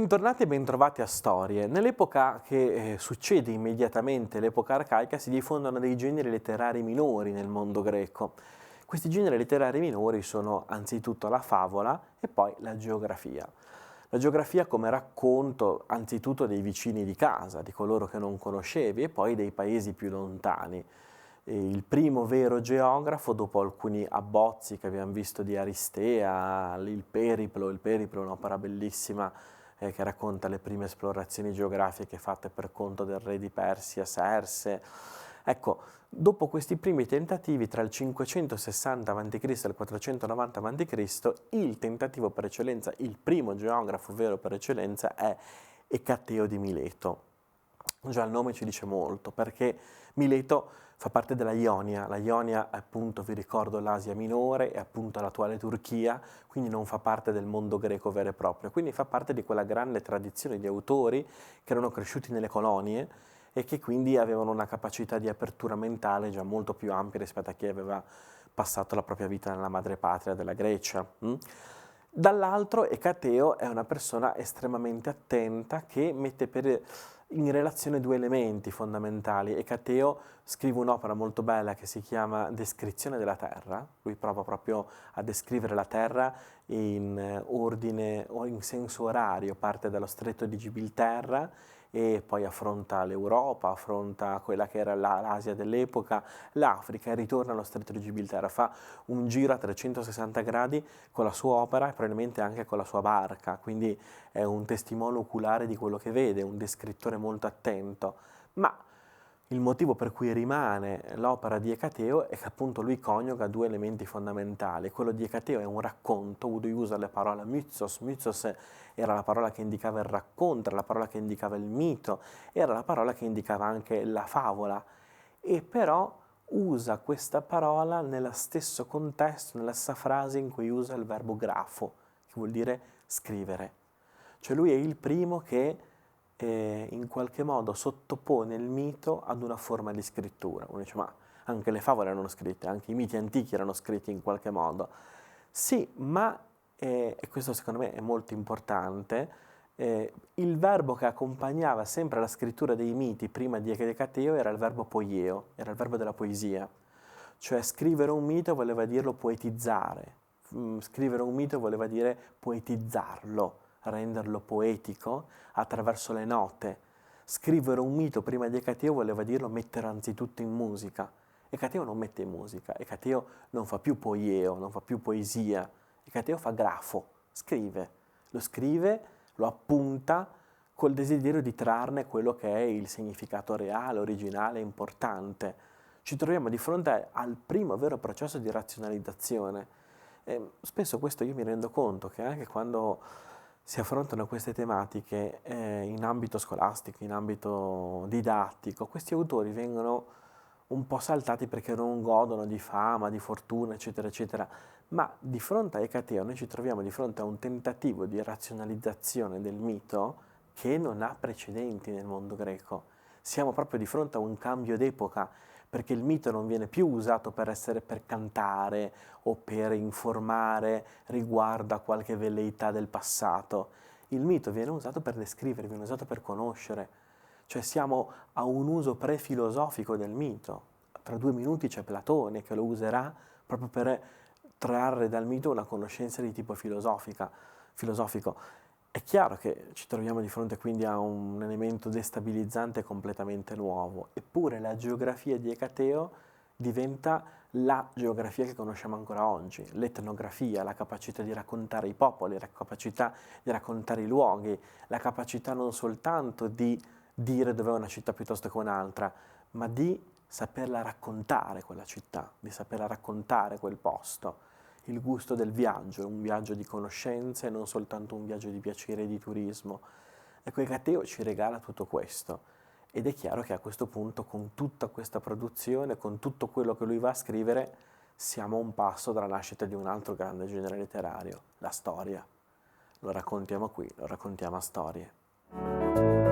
Bentornati e bentrovati a Storie. Nell'epoca che succede immediatamente l'epoca arcaica si diffondono dei generi letterari minori nel mondo greco. Questi generi letterari minori sono anzitutto la favola e poi la geografia. La geografia come racconto anzitutto dei vicini di casa, di coloro che non conoscevi e poi dei paesi più lontani. Il primo vero geografo, dopo alcuni abbozzi che abbiamo visto di Aristea, il Periplo è un'opera bellissima che racconta le prime esplorazioni geografiche fatte per conto del re di Persia, Serse. Ecco, dopo questi primi tentativi tra il 560 a.C. e il 490 a.C., il tentativo per eccellenza, il primo geografo vero per eccellenza è Ecateo di Mileto. Già il nome ci dice molto, perché Mileto fa parte della Ionia. La Ionia è appunto, vi ricordo, l'Asia minore, è appunto l'attuale Turchia, quindi non fa parte del mondo greco vero e proprio, quindi fa parte di quella grande tradizione di autori che erano cresciuti nelle colonie e che quindi avevano una capacità di apertura mentale già molto più ampia rispetto a chi aveva passato la propria vita nella madrepatria della Grecia. Dall'altro, Ecateo è una persona estremamente attenta che mette in relazione due elementi fondamentali. Ecateo scrive un'opera molto bella che si chiama Descrizione della Terra. Lui prova proprio a descrivere la Terra in ordine o in senso orario, parte dallo stretto di Gibilterra e poi affronta l'Europa, affronta quella che era l'Asia dell'epoca, l'Africa e ritorna allo stretto di Gibilterra. Fa un giro a 360 gradi con la sua opera e probabilmente anche con la sua barca, quindi è un testimone oculare di quello che vede, un descrittore molto attento. Ma il motivo per cui rimane l'opera di Ecateo è che appunto lui coniuga due elementi fondamentali. Quello di Ecateo è un racconto, lui usa la parola mythos. Mythos era la parola che indicava il racconto, era la parola che indicava il mito, era la parola che indicava anche la favola. E però usa questa parola nello stesso contesto, nella stessa frase in cui usa il verbo grafo, che vuol dire scrivere. Cioè lui è il primo che in qualche modo sottopone il mito ad una forma di scrittura. Uno dice, ma anche le favole erano scritte, anche i miti antichi erano scritti in qualche modo. Sì, ma, e questo secondo me è molto importante, il verbo che accompagnava sempre la scrittura dei miti prima di Ecateo era il verbo poieo, era il verbo della poesia. Cioè scrivere un mito voleva dirlo poetizzare, scrivere un mito voleva dire poetizzarlo, renderlo poetico attraverso le note. Scrivere un mito prima di Ecateo voleva dirlo mettere anzitutto in musica. Ecateo non mette in musica, Ecateo non fa più poieo, non fa più poesia, Ecateo fa grafo, scrive, lo appunta col desiderio di trarne quello che è il significato reale, originale, importante. Ci troviamo di fronte al primo vero processo di razionalizzazione. Spesso questo io mi rendo conto che anche quando si affrontano queste tematiche in ambito scolastico, in ambito didattico, questi autori vengono un po' saltati perché non godono di fama, di fortuna, eccetera, eccetera. Ma di fronte a Ecateo noi ci troviamo di fronte a un tentativo di razionalizzazione del mito che non ha precedenti nel mondo greco. Siamo proprio di fronte a un cambio d'epoca, perché il mito non viene più usato per cantare o per informare riguardo a qualche velleità del passato. Il mito viene usato per descrivere, viene usato per conoscere. Cioè siamo a un uso pre-filosofico del mito. Tra 2 minuti c'è Platone che lo userà proprio per trarre dal mito una conoscenza di tipo filosofico. È chiaro che ci troviamo di fronte quindi a un elemento destabilizzante completamente nuovo, eppure la geografia di Ecateo diventa la geografia che conosciamo ancora oggi, l'etnografia, la capacità di raccontare i popoli, la capacità di raccontare i luoghi, la capacità non soltanto di dire dov'è una città piuttosto che un'altra, ma di saperla raccontare quella città, di saperla raccontare quel posto. Il gusto del viaggio, un viaggio di conoscenze, non soltanto un viaggio di piacere e di turismo. Ecco, Ecateo ci regala tutto questo ed è chiaro che a questo punto, con tutta questa produzione, con tutto quello che lui va a scrivere, siamo a un passo dalla nascita di un altro grande genere letterario, la storia. Lo raccontiamo qui, lo raccontiamo a Storie.